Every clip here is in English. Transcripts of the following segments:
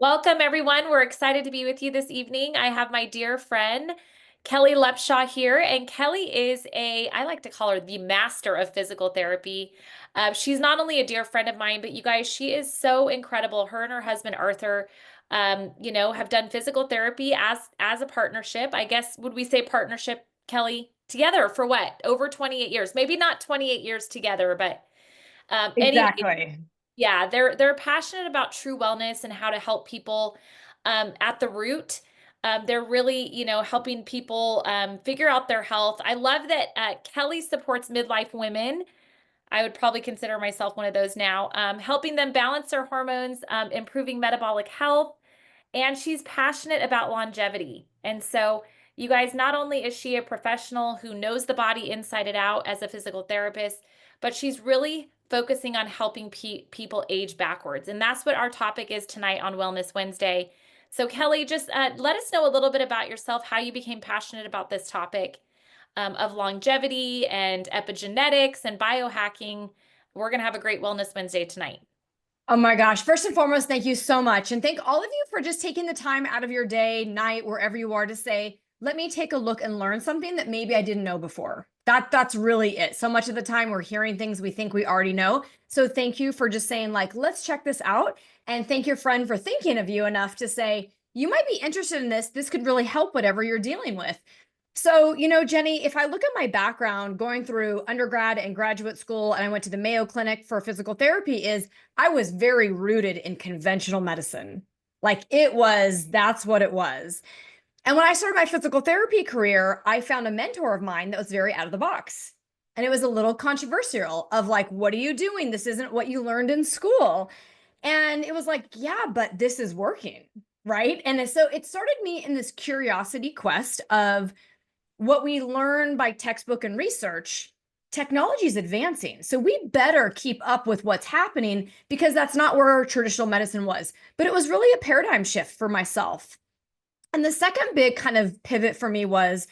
Welcome, everyone. We're excited to be with you this evening. I have my dear friend, Kellie LUPSHA here, and Kellie is I like to call her the master of physical therapy. She's not only a dear friend of mine, but you guys, she is so incredible. Her and her husband, Arthur, have done physical therapy as a partnership. I guess, would we say partnership, Kellie? Together for what? Over 28 years. Maybe not 28 years together, but anyway, Exactly. yeah, they're passionate about true wellness and how to help people at the root. They're really, helping people figure out their health. I love that Kellie supports midlife women. I would probably consider myself one of those now, helping them balance their hormones, improving metabolic health, and she's passionate about longevity. And so, you guys, not only is she a professional who knows the body inside and out as a physical therapist, but she's really focusing on helping people age backwards. And that's what our topic is tonight on Wellness Wednesday. So, Kellie, just let us know a little bit about yourself, how you became passionate about this topic of longevity and epigenetics and biohacking. We're going to have a great Wellness Wednesday tonight. Oh my gosh. First and foremost, thank you so much. And thank all of you for just taking the time out of your day, night, wherever you are to say, let me take a look and learn something that maybe I didn't know before. That's really it. So much of the time we're hearing things we think we already know. So thank you for just saying like, let's check this out. And thank your friend for thinking of you enough to say, you might be interested in this. This could really help whatever you're dealing with. So, Jenny, if I look at my background going through undergrad and graduate school, and I went to the Mayo Clinic for physical therapy, is I was very rooted in conventional medicine. That's what it was. And when I started my physical therapy career, I found a mentor of mine that was very out of the box. And it was a little controversial of like, what are you doing? This isn't what you learned in school. And it was like, yeah, but this is working. Right. And so it started me in this curiosity quest of what we learn by textbook and research. Technology is advancing. So we better keep up with what's happening because that's not where traditional medicine was. But it was really a paradigm shift for myself. And the second big kind of pivot for me was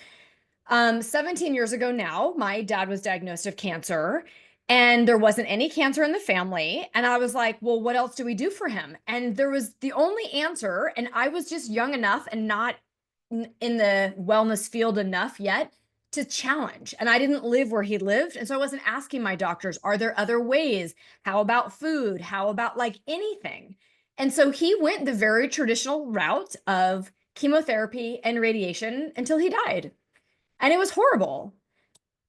17 years ago now, my dad was diagnosed of cancer and there wasn't any cancer in the family. And I was like, well, what else do we do for him? And there was the only answer. And I was just young enough and not in the wellness field enough yet to challenge. And I didn't live where he lived. And so I wasn't asking my doctors, are there other ways? How about food? How about like anything? And so he went the very traditional route of chemotherapy and radiation until he died. And it was horrible.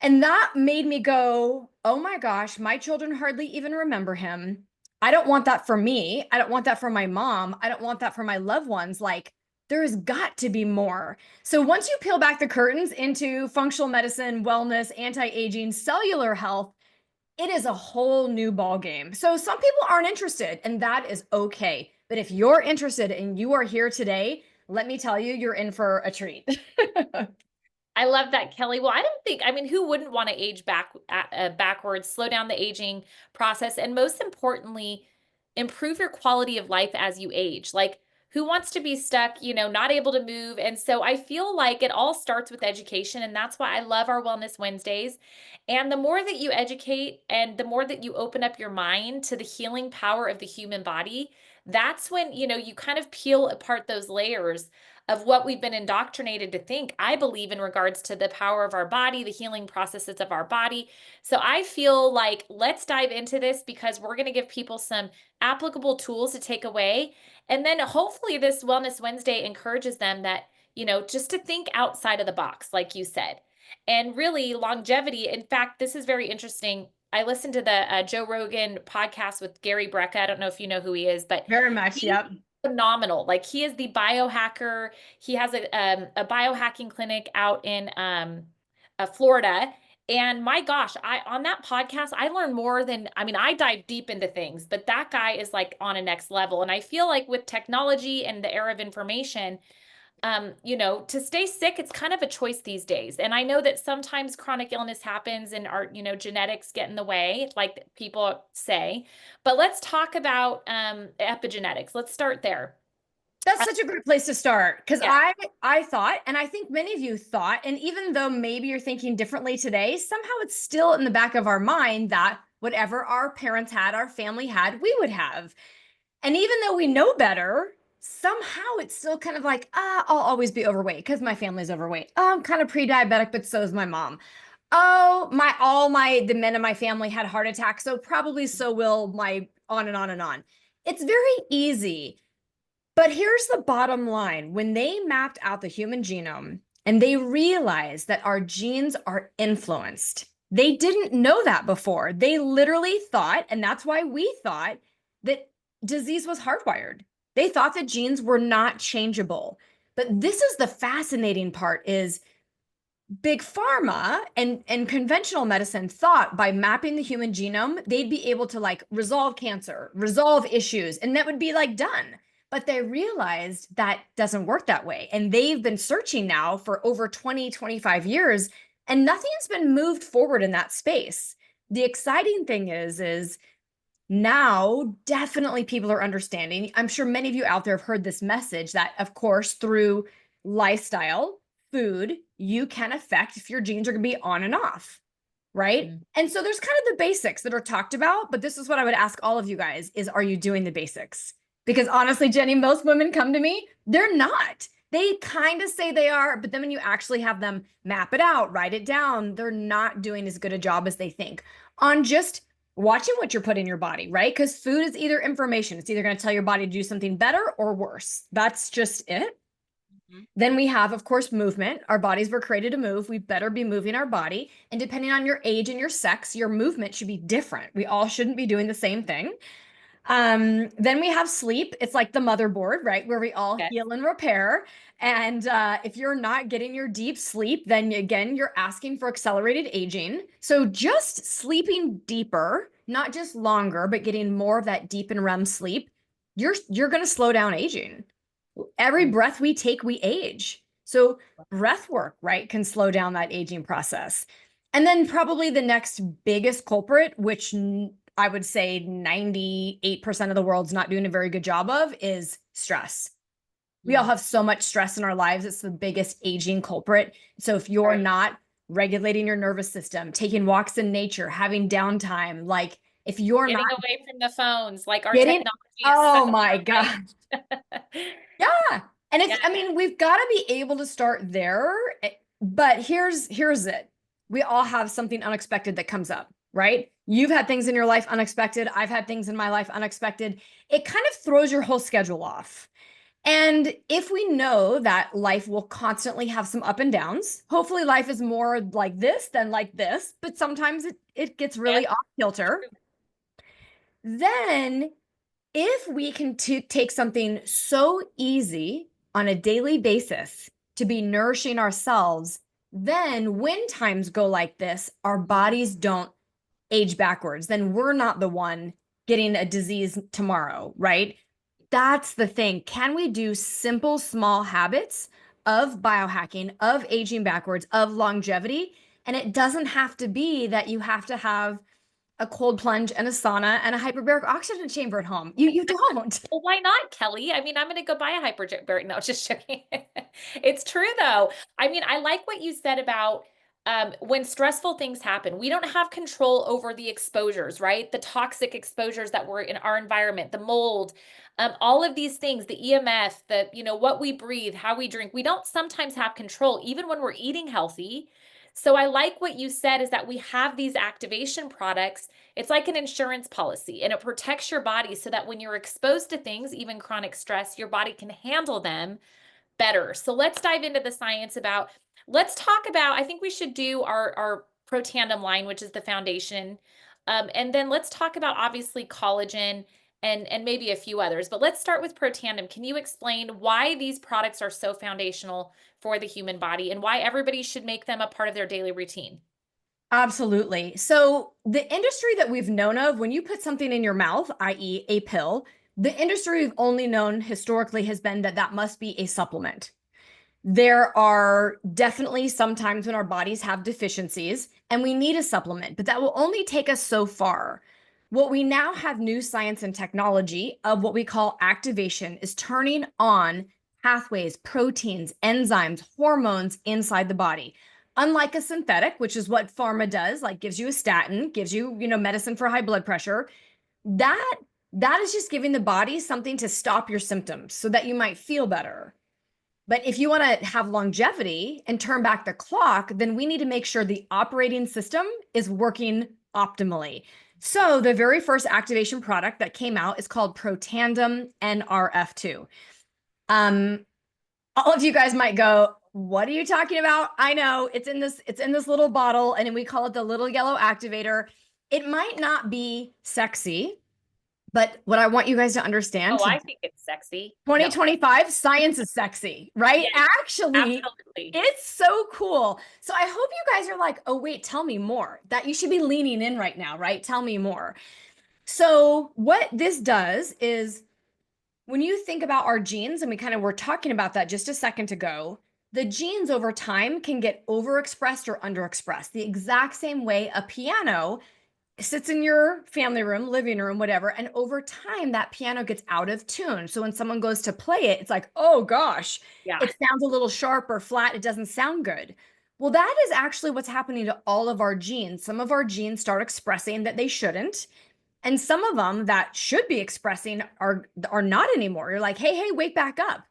And that made me go, oh my gosh, my children hardly even remember him. I don't want that for me. I don't want that for my mom. I don't want that for my loved ones. Like, there's got to be more. So once you peel back the curtains into functional medicine, wellness, anti-aging, cellular health, it is a whole new ball game. So some people aren't interested, and that is okay. But if you're interested and you are here today, let me tell you, you're in for a treat. I love that, Kellie. Well, I mean, who wouldn't want to age backwards, slow down the aging process, and most importantly, improve your quality of life as you age? Like, who wants to be stuck, not able to move? And so I feel like it all starts with education, and that's why I love our Wellness Wednesdays. And the more that you educate and the more that you open up your mind to the healing power of the human body, that's when, you kind of peel apart those layers of what we've been indoctrinated to think, I believe, in regards to the power of our body, the healing processes of our body. So I feel like let's dive into this because we're going to give people some applicable tools to take away. And then hopefully this Wellness Wednesday encourages them that, just to think outside of the box, like you said. And really, longevity. In fact, this is very interesting. I listened to the Joe Rogan podcast with Gary Brecka. I don't know if you know who he is, but Very much. he's Yep. phenomenal. Like he is the biohacker. He has a biohacking clinic out in Florida. And my gosh, I on that podcast, I learned more than I mean, I dive deep into things, but that guy is like on a next level. And I feel like with technology and the era of information, to stay sick, it's kind of a choice these days. And I know that sometimes chronic illness happens and our, genetics get in the way, like people say. But let's talk about epigenetics. Let's start there. That's Uh, such a great place to start because yeah. I thought, and I think many of you thought, and even though maybe you're thinking differently today, somehow it's still in the back of our mind that whatever our parents had, our family had, we would have. And even though we know better, somehow it's still kind of like, I'll always be overweight because my family's overweight. I'm kind of pre-diabetic, but so is my mom. Oh, the men in my family had heart attacks, so probably so will my on and on and on. It's very easy. But here's the bottom line. When they mapped out the human genome and they realized that our genes are influenced, they didn't know that before. They literally thought, and that's why we thought, that disease was hardwired. They thought that genes were not changeable. But this is the fascinating part is big pharma and conventional medicine thought by mapping the human genome, they'd be able to like resolve cancer, resolve issues, and that would be like done. But they realized that doesn't work that way. And they've been searching now for over 20, 25 years, and nothing's been moved forward in that space. The exciting thing is now definitely people are understanding. I'm sure many of you out there have heard this message that, of course, through lifestyle, food, you can affect if your genes are going to be on and off, right? Mm. And so there's kind of the basics that are talked about, but this is what I would ask all of you guys is, are you doing the basics? Because honestly, Jenny, most women come to me, they're not. They kind of say they are, but then when you actually have them map it out, write it down, they're not doing as good a job as they think on just watching what you're putting in your body, right? Because food is either information. It's either going to tell your body to do something better or worse. That's just it. Mhm. Then we have, of course, movement. Our bodies were created to move. We better be moving our body. And depending on your age and your sex, your movement should be different. We all shouldn't be doing the same thing. Then we have sleep. It's like the motherboard, right? Where we all Yes. heal and repair. And if you're not getting your deep sleep, then again, you're asking for accelerated aging. So just sleeping deeper, not just longer, but getting more of that deep and REM sleep, you're going to slow down aging. Every Mm. breath we take, we age. So breath work, right, can slow down that aging process. And then probably the next biggest culprit, which I would say 98% of the world's not doing a very good job of, is stress. We all Mm. have so much stress in our lives. It's the biggest aging culprit. So if you're Right. not regulating your nervous system, taking walks in nature, having downtime, like if you're not Getting away from the phones, like our getting, technology is so oh my God. outraged. Yeah. And it's, Yeah. I mean, we've got to be able to start there. But here's it. We all have something unexpected that comes up, right? You've had things in your life unexpected. I've had things in my life unexpected. It kind of throws your whole schedule off. And if we know that life will constantly have some up and downs, hopefully life is more like this than like this, but sometimes it gets Yes. really off kilter. Then if we can take something so easy on a daily basis to be nourishing ourselves, then when times go like this, our bodies don't age backwards. Then we're not the one getting a disease tomorrow, right? That's the thing. Can we do simple, small habits of biohacking, of aging backwards, of longevity? And it doesn't have to be that you have to have a cold plunge and a sauna and a hyperbaric oxygen chamber at home. You don't. Well, why not, Kelly? I mean, I'm going to go buy a hyperbaric. No, just joking. It's true, though. I mean, I like what you said about when stressful things happen. We don't have control over the exposures, right? The toxic exposures that were in our environment, the mold, all of these things, the EMF, the, what we breathe, how we drink. We don't sometimes have control, even when we're eating healthy. So I like what you said is that we have these activation products. It's like an insurance policy, and it protects your body so that when you're exposed to things, even chronic stress, your body can handle them better. So let's dive into the science about, let's talk about, I think we should do our Pro Tandem line, which is the foundation. And then let's talk about obviously collagen and maybe a few others. But let's start with Pro Tandem. Can you explain why these products are so foundational for the human body and why everybody should make them a part of their daily routine? Absolutely. So the industry that we've known of, when you put something in your mouth, i.e. a pill, the industry we've only known historically has been that that must be a supplement. There are definitely some times when our bodies have deficiencies and we need a supplement, but that will only take us so far. What we now have new science and technology of what we call activation is turning on pathways, proteins, enzymes, hormones inside the body. Unlike a synthetic, which is what pharma does, like gives you a statin, gives you, medicine for high blood pressure, that That is just giving the body something to stop your symptoms so that you might feel better. But if you want to have longevity and turn back the clock, then we need to make sure the operating system is working optimally. So the very first activation product that came out is called Protandim NRF2. All of you guys might go, what are you talking about? I know it's in this little bottle, and we call it the little yellow activator. It might not be sexy, but what I want you guys to understand, Oh, I think it's sexy. No. 2025, science is sexy, right? Yes, Actually, absolutely. it's so cool. So I hope you guys are like, oh, wait, tell me more. That you should be leaning in right now, right? Tell me more. So what this does is when you think about our genes, and we kind of were talking about that just a second ago, the genes over time can get overexpressed or underexpressed the exact same way a piano sits in your family room, living room, whatever. And over time, that piano gets out of tune. So when someone goes to play it, it's like, oh gosh, Yeah. it sounds a little sharp or flat. It doesn't sound good. Well, that is actually what's happening to all of our genes. Some of our genes start expressing that they shouldn't. And some of them that should be expressing are not anymore. You're like, hey, wake back up.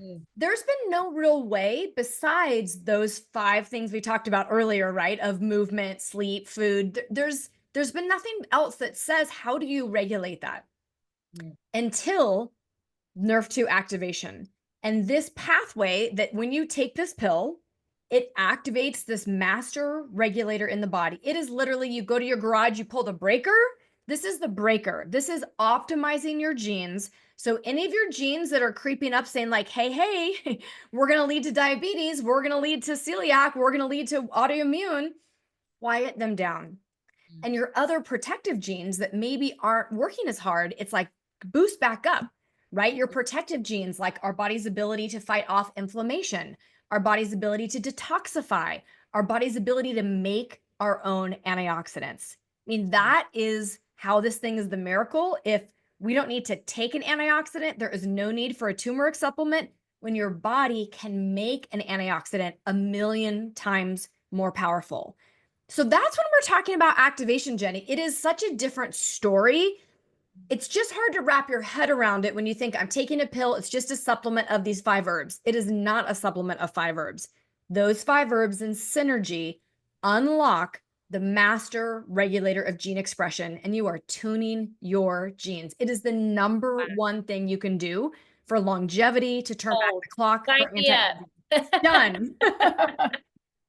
Mm, There's been no real way besides those five things we talked about earlier, right? Of movement, sleep, food. There's been nothing else that says how do you regulate that mm, until NRF2 activation. And this pathway that when you take this pill, it activates this master regulator in the body. It is literally you go to your garage, you pull the breaker. This is the breaker. This is optimizing your genes. So any of your genes that are creeping up saying like, hey, we're going to lead to diabetes, we're going to lead to celiac, we're going to lead to autoimmune, quiet them down. mm. And your other protective genes that maybe aren't working as hard, it's like boost back up, right? Your protective genes, like our body's ability to fight off inflammation, our body's ability to detoxify, our body's ability to make our own antioxidants. I mean, that is how this thing is the miracle. If we don't need to take an antioxidant, there is no need for a turmeric supplement when your body can make an antioxidant a million times more powerful. So that's when we're talking about activation, Jenny. It is such a different story. It's just hard to wrap your head around it when you think I'm taking a pill. It's just a supplement of these five herbs. It is not a supplement of five herbs. Those five herbs in synergy unlock the master regulator of gene expression, and you are tuning your genes. It is the number one thing you can do for longevity, to turn back Oh, the clock, sign for me anti-aging. up. Done.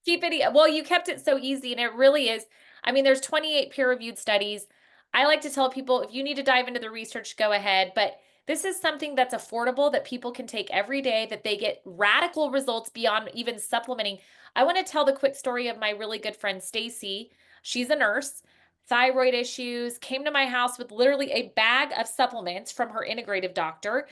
Keep it, well, you kept it so easy, and it really is. I mean, there's 28 peer-reviewed studies. I like to tell people if you need to dive into the research, go ahead. But this is something that's affordable that people can take every day, that they get radical results beyond even supplementing. I want to tell the quick story of my really good friend, Stacy. She's a nurse, thyroid issues, came to my house with literally a bag of supplements from her integrative doctor.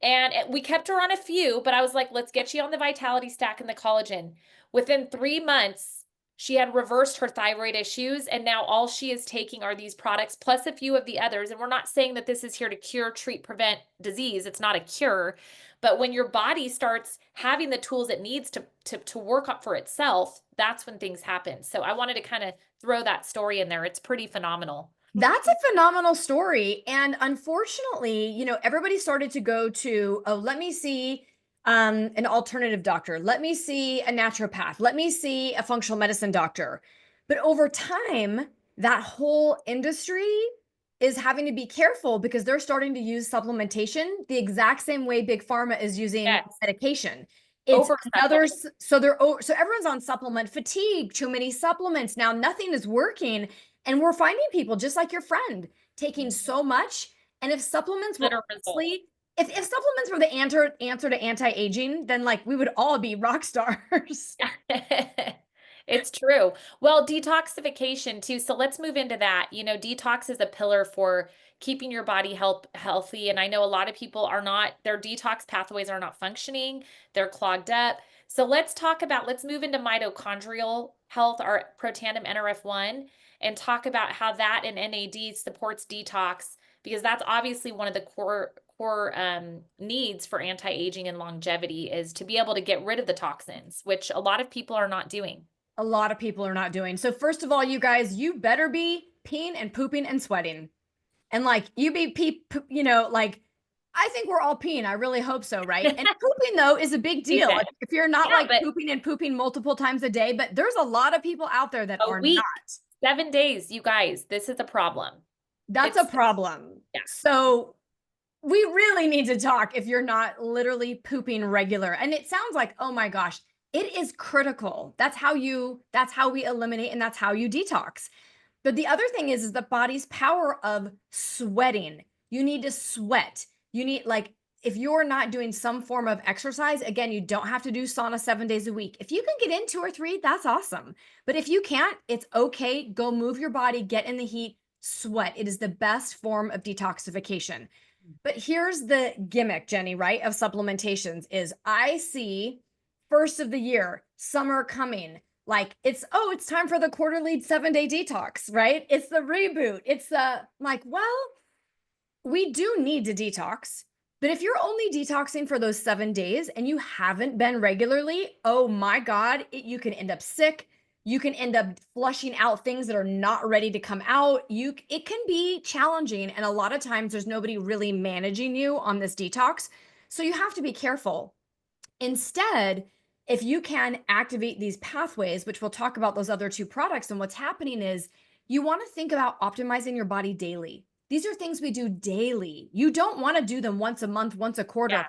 And we kept her on a few, but I was like, let's get you on the Vitality Stack and the collagen. Within 3 months, she had reversed her thyroid issues. And now all she is taking are these products plus a few of the others. And we're not saying that this is here to cure, treat, prevent disease. It's not a cure. But when your body starts having the tools it needs to work up for itself, that's when things happen. So I wanted to kind of throw that story in there. It's pretty phenomenal. That's a phenomenal story. And unfortunately, everybody started to go to, oh, let me see an alternative doctor. Let me see a naturopath. Let me see a functional medicine doctor. But over time, that whole industry is having to be careful because they're starting to use supplementation the exact same way Big Pharma is using Yes. medication. It's Over another, supplement. so everyone's on supplement fatigue, too many supplements. Now nothing is working. And we're finding people just like your friend taking so much. And if supplements were Better results. honestly, if supplements were the answer to anti-aging, then like we would all be rock stars. It's true. Well, detoxification too. So let's move into that. Detox is a pillar for keeping your body healthy. And I know a lot of people are not, their detox pathways are not functioning. They're clogged up. So let's move into mitochondrial health, our Protandim NRF1, and talk about how that and NAD supports detox, because that's obviously one of the core needs for anti-aging and longevity, is to be able to get rid of the toxins, which a lot of people are not doing. A lot of people are not doing. So first of all, you guys, you better be peeing and pooping and sweating. And like you be you know, like I think we're all peeing. I really hope so, right? And pooping though is a big You deal. bet. If you're not Yeah, like but pooping and pooping multiple times a day, but there's a lot of people out there that a are week, not. 7 days, you guys, this is a problem. That's a It's problem. yeah, So we really need to talk if you're not literally pooping regular. And it sounds like, oh my gosh, it is critical. That's how we eliminate and that's how you detox. But the other thing is the body's power of sweating. You need to sweat. You need, like, if you're not doing some form of exercise, again, you don't have to do sauna 7 days a week. If you can get in 2 or 3, that's awesome. But if you can't, it's okay. Go move your body, get in the heat, sweat. It is the best form of detoxification. But here's the gimmick, Jenny, right? Of supplementations is I see first of the year, summer coming, like it's time for the quarterly 7-day detox, right? It's the reboot. It's the like, well, we do need to detox. But if you're only detoxing for those 7 days and you haven't been regularly, oh my God, you can end up sick. You can end up flushing out things that are not ready to come out. It can be challenging. And a lot of times there's nobody really managing you on this detox. So you have to be careful. Instead, if you can activate these pathways, which we'll talk about those other two products, and what's happening is you want to think about optimizing your body daily. These are things we do daily. You don't want to do them once a month, once a yeah, quarter.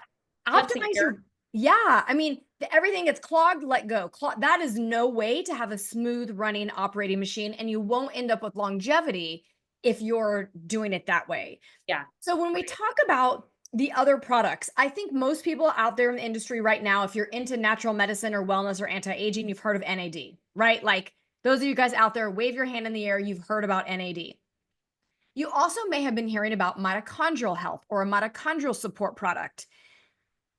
once a Optimize year. your, yeah. I mean, everything gets clogged, let go. That is no way to have a smooth running operating machine, and you won't end up with longevity if you're doing it that way. Yeah, So when we right. talk about the other products, I think most people out there in the industry right now, if you're into natural medicine or wellness or anti-aging, you've heard of NAD, right? Like those of you guys out there, wave your hand in the air, you've heard about NAD. You also may have been hearing about mitochondrial health or a mitochondrial support product.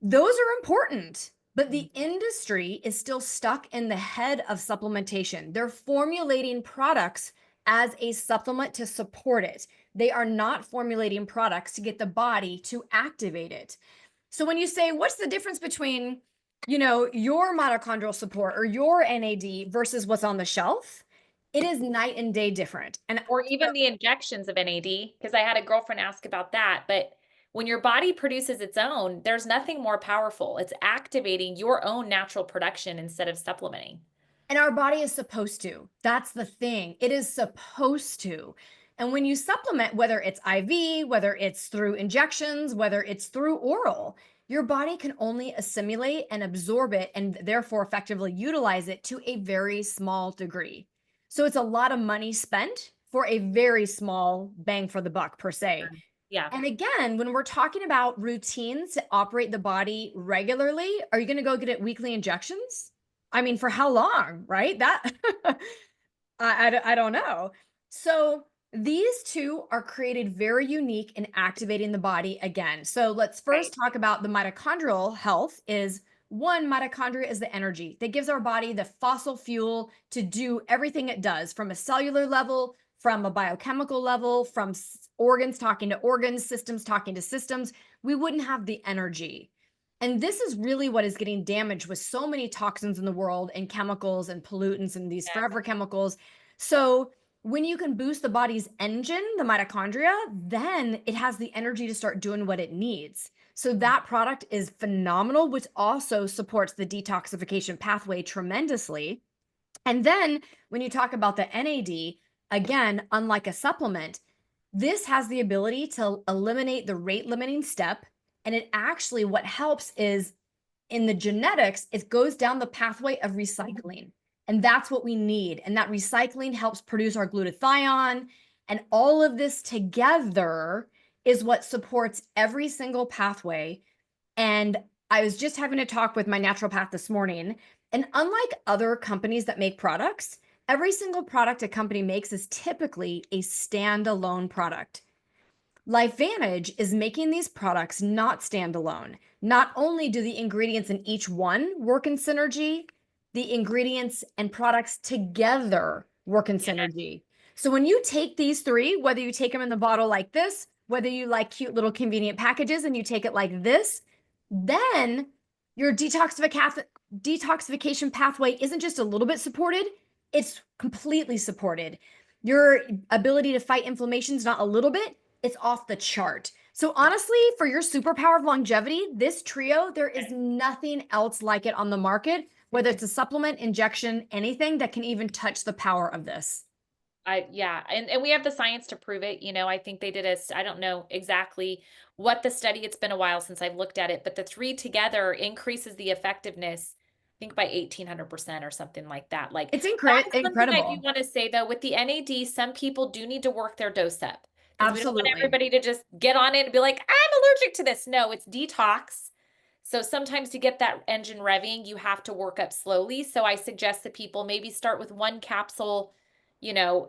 Those are important, but Mhm. the industry is still stuck in the head of supplementation. They're formulating products as a supplement to support it. They are not formulating products to get the body to activate it. So when you say, what's the difference between, your mitochondrial support or your NAD versus what's on the shelf? It is night and day different. And Or even the injections of NAD, because I had a girlfriend ask about that. But when your body produces its own, there's nothing more powerful. It's activating your own natural production instead of supplementing. And our body is supposed to. That's the thing. It is supposed to. And when you supplement, whether it's IV, whether it's through injections, whether it's through oral, your body can only assimilate and absorb it and therefore effectively utilize it to a very small degree. So it's a lot of money spent for a very small bang for the buck, per se. Yeah. And again, when we're talking about routines to operate the body regularly, are you going to go get it weekly injections? I mean, for how long, right? That I don't know. So these two are created very unique in activating the body again. So let's Right. first talk about the mitochondrial health is one, mitochondria is the energy that gives our body the fossil fuel to do everything it does from a cellular level, from a biochemical level, from organs talking to organs, systems talking to systems. We wouldn't have the energy. And this is really what is getting damaged with so many toxins in the world and chemicals and pollutants and these Yes. forever chemicals. So when you can boost the body's engine, the mitochondria, then it has the energy to start doing what it needs. So that product is phenomenal, which also supports the detoxification pathway tremendously. And then when you talk about the NAD, again, unlike a supplement, this has the ability to eliminate the rate limiting step. And it actually, what helps is in the genetics, it goes down the pathway of recycling. And that's what we need. And that recycling helps produce our glutathione. And all of this together is what supports every single pathway. And I was just having a talk with my naturopath this morning. And unlike other companies that make products, every single product a company makes is typically a standalone product. LifeVantage is making these products not standalone. Not only do the ingredients in each one work in synergy, the ingredients and products together work in Yeah. synergy. So when you take these three, whether you take them in the bottle like this, whether you like cute little convenient packages and you take it like this, then your detoxification pathway isn't just a little bit supported, it's completely supported. Your ability to fight inflammation is not a little bit, it's off the chart. So honestly, for your superpower of longevity, this trio, there is nothing else like it on the market, whether it's a supplement, injection, anything that can even touch the power of this. Yeah, and we have the science to prove it. I think they did I don't know exactly what the study. It's been a while since I've looked at it, but the three together increases the effectiveness, I think by 1,800% or something like that. Like It's that's something I do incredible. want to say though, with the NAD, some people do need to work their dose up because we don't want Absolutely. everybody to just get on it and be like, I'm allergic to this. No, it's detox. So sometimes to get that engine revving, you have to work up slowly. So I suggest that people maybe start with one capsule,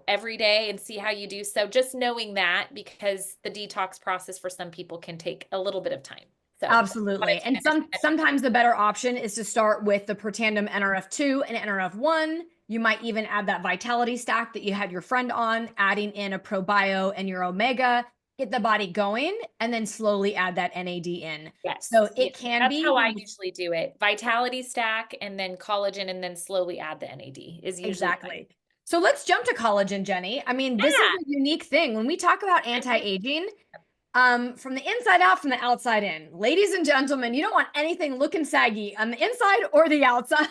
every day and see how you do. So just knowing that because the detox process for some people can take a little bit of time. So I wanted Absolutely. to And sometimes the better option is to start with the Protandim NRF2 and NRF1. You might even add that vitality stack that you had your friend on, adding in a probio and your omega, get the body going, and then slowly add that NAD in. yes, So yeah, it can that's be how when I you usually do it. Vitality stack and then collagen and then slowly add the NAD is usually what I exactly. So let's jump to collagen, Jenny. I mean, this is yeah. a unique thing. When we talk about anti-aging, from the inside out, from the outside in. Ladies and gentlemen, you don't want anything looking saggy on the inside or the outside.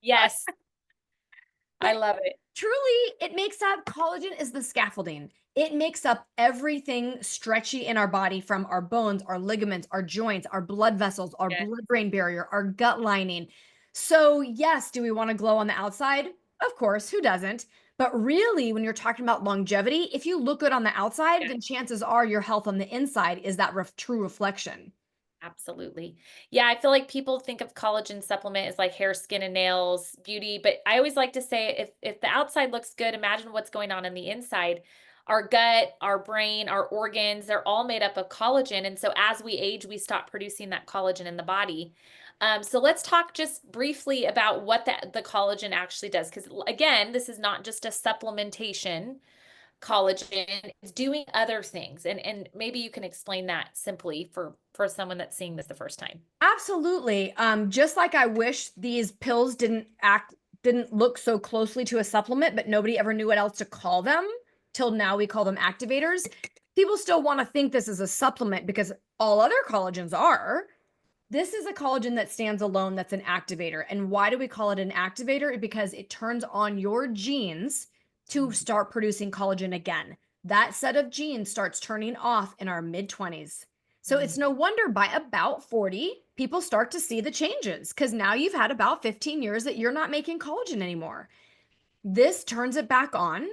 Yes, I But love it. truly, it makes up collagen is the scaffolding. It makes up everything stretchy in our body from our bones, our ligaments, our joints, our blood vessels, our Yeah, blood brain barrier, our gut lining. So, yes, do we want to glow on the outside? Of course, who doesn't? But really, when you're talking about longevity, if you look good on the outside, yeah. then chances are your health on the inside is that true reflection. Absolutely. Yeah, I feel like people think of collagen supplement as like hair, skin, and nails, beauty, but I always like to say if the outside looks good, imagine what's going on the inside. Our gut, our brain, our organs, they're all made up of collagen. And so as we age, we stop producing that collagen in the body. So let's talk just briefly about what the collagen actually does. Because again, this is not just a supplementation collagen. It's doing other things. And maybe you can explain that simply for someone that's seeing this the first time. Absolutely. Just like I wish these pills didn't look so closely to a supplement, but nobody ever knew what else to call them till now we call them activators. People still want to think this is a supplement because all other collagens are. This is a collagen that stands alone that's an activator. And why do we call it an activator? Because it turns on your genes to start producing collagen again. That set of genes starts turning off in our mid 20s. So Mhm. it's no wonder by about 40, people start to see the changes because now you've had about 15 years that you're not making collagen anymore. This turns it back on.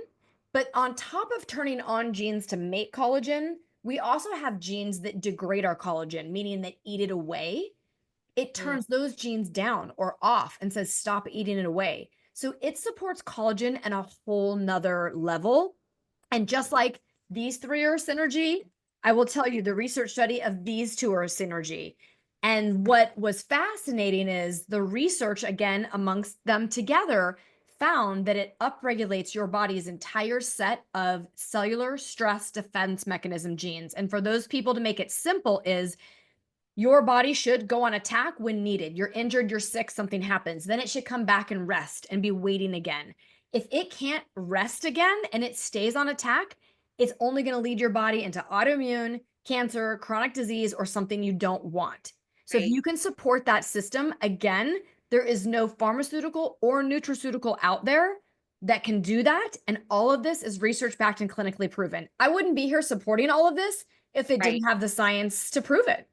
But on top of turning on genes to make collagen, we also have genes that degrade our collagen, meaning that eat it away. It Mm, turns those genes down or off and says stop eating it away. So it supports collagen at a whole nother level. And just like these three are a synergy, I will tell you the research study of these two are a synergy. And what was fascinating is the research, again, amongst them together, found that it upregulates your body's entire set of cellular stress defense mechanism genes. And for those people, to make it simple, is your body should go on attack when needed. You're injured, you're sick, something happens. Then it should come back and rest and be waiting again. If it can't rest again and it stays on attack, it's only going to lead your body into autoimmune, cancer, chronic disease, or something you don't want. So if right, you can support that system, again, there is no pharmaceutical or nutraceutical out there that can do that. And all of this is research backed and clinically proven. I wouldn't be here supporting all of this if it right. didn't have the science to prove it.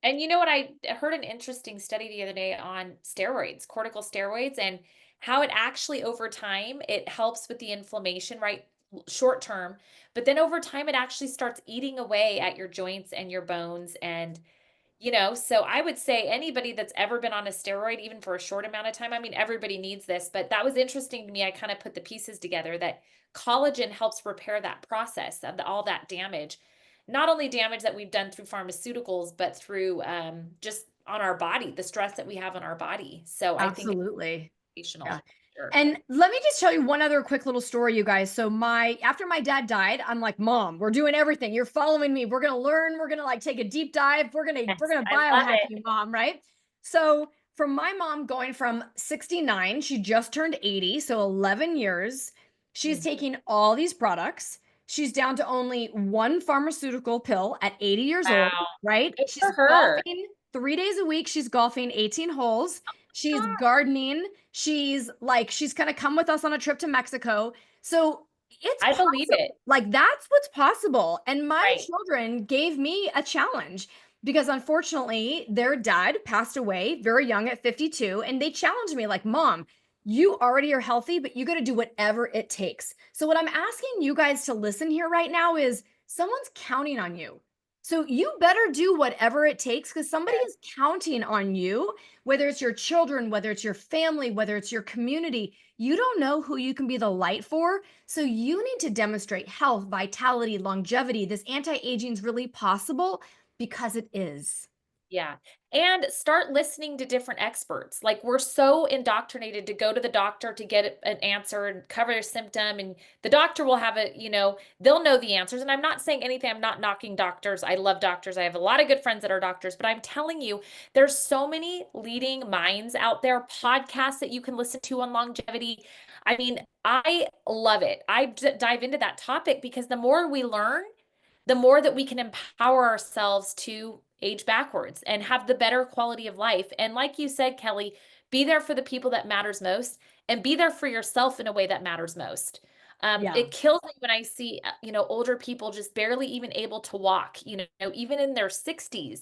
And you know what? I heard an interesting study the other day on steroids, cortical steroids, and how it actually over time it helps with the inflammation, right? Short term, but then over time it actually starts eating away at your joints and your bones and so I would say anybody that's ever been on a steroid, even for a short amount of time, I mean, everybody needs this, but that was interesting to me. I kind of put the pieces together that collagen helps repair that process of all that damage. Not only damage that we've done through pharmaceuticals, but through just on our body, the stress that we have on our body. So I think it's Absolutely. Yeah. educational. Sure. And let me just tell you one other quick little story, you guys. So after my dad died, I'm like, Mom, we're doing everything. You're following me. We're gonna learn. We're gonna like take a deep dive. We're Yes, gonna I love biohack it. you, Mom, right? So from my mom going from 69, she just turned 80, so 11 years. She's Mm, taking all these products. She's down to only one pharmaceutical pill at 80 years old, Wow. right? Good She's for her. golfing 3 days a week. She's golfing 18 holes. She's God, gardening. She's going to come with us on a trip to Mexico. So it's I believe it. possible. Like, that's what's possible. And my Right. children gave me a challenge because unfortunately their dad passed away very young at 52. And they challenged me, like, Mom, you already are healthy, but you got to do whatever it takes. So, what I'm asking you guys to listen here right now is someone's counting on you. So, you better do whatever it takes because somebody Yes. is counting on you, whether it's your children, whether it's your family, whether it's your community. You don't know who you can be the light for. So, you need to demonstrate health, vitality, longevity. This anti aging is really possible because it is. Yeah. And start listening to different experts. Like we're so indoctrinated to go to the doctor to get an answer and cover a symptom. And the doctor will have a, they'll know the answers. And I'm not saying anything, I'm not knocking doctors. I love doctors. I have a lot of good friends that are doctors, but I'm telling you, there's so many leading minds out there, podcasts that you can listen to on longevity. I mean, I love it. Dive into that topic because the more we learn, the more that we can empower ourselves to age backwards and have the better quality of life. And like you said, Kelly, be there for the people that matters most and be there for yourself in a way that matters most. Yeah. It kills me when I see, older people just barely even able to walk, even in their 60s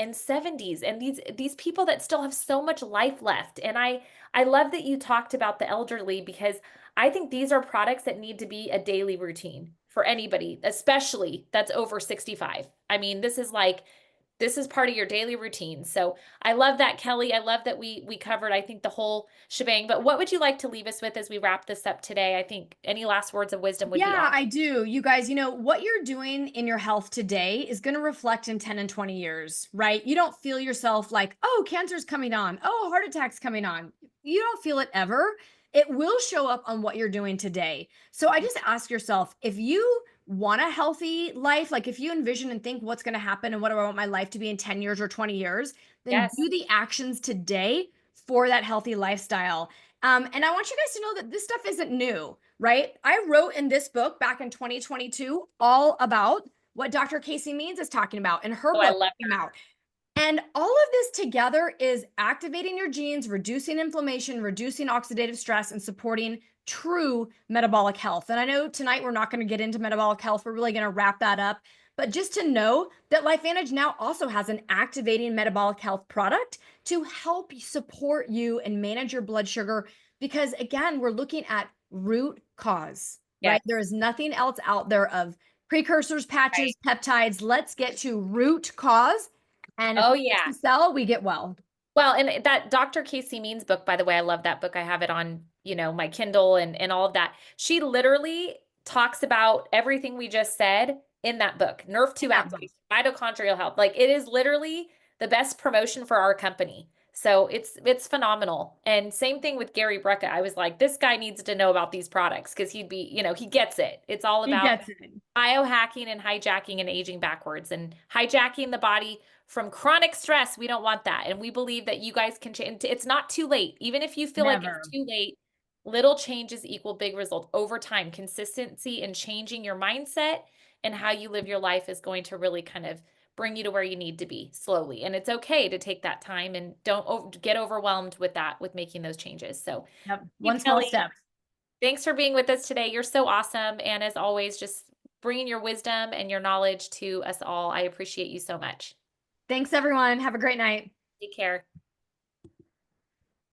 and 70s, and these people that still have so much life left. And I love that you talked about the elderly because I think these are products that need to be a daily routine for anybody, especially that's over 65. I mean, this is part of your daily routine. So I love that, Kelly. I love that we covered, I think, the whole shebang. But what would you like to leave us with as we wrap this up today? I think any last words of wisdom would be Yeah, awesome. I do. You guys, what you're doing in your health today is going to reflect in 10 and 20 years, right? You don't feel yourself like, oh, cancer's coming on. Oh, heart attack's coming on. You don't feel it ever. It will show up on what you're doing today. So I just ask yourself if you want a healthy life, like if you envision and think what's going to happen and what do I want my life to be in 10 years or 20 years, then Yes. do the actions today for that healthy lifestyle. And I want you guys to know that this stuff isn't new, right? I wrote in this book back in 2022 all about what Dr. Casey Means is talking about in her Oh, I book love that came out. And all of this together is activating your genes, reducing inflammation, reducing oxidative stress, and supporting true metabolic health. And I know tonight we're not going to get into metabolic health. We're really going to wrap that up. But just to know that LifeVantage now also has an activating metabolic health product to help support you and manage your blood sugar. Because again, we're looking at root cause, right? Yes. There is nothing else out there of precursors, Right. patches, peptides. Let's get to root cause. And if Oh, we get yeah. to sell, we get well. Well, and that Dr. Casey Means book, by the way, I love that book. I have it on, my Kindle and all of that. She literally talks about everything we just said in that book. Nerve In 2 that book. activation, mitochondrial health. Like it is literally the best promotion for our company. So it's phenomenal. And same thing with Gary Brecka. I was like, this guy needs to know about these products because he gets it. It's all He about gets it. biohacking and hijacking and aging backwards and hijacking the body from chronic stress. We don't want that. And we believe that you guys can change. It's not too late. Even if you feel like it's Never. too late, little changes equal big results over time. Consistency and changing your mindset and how you live your life is going to really kind of bring you to where you need to be slowly. And it's okay to take that time and don't get overwhelmed with that, with making those changes. So, Yep. you, One small Kelly, step. thanks for being with us today. You're so awesome. And as always, just bringing your wisdom and your knowledge to us all. I appreciate you so much. Thanks, everyone. Have a great night. Take care.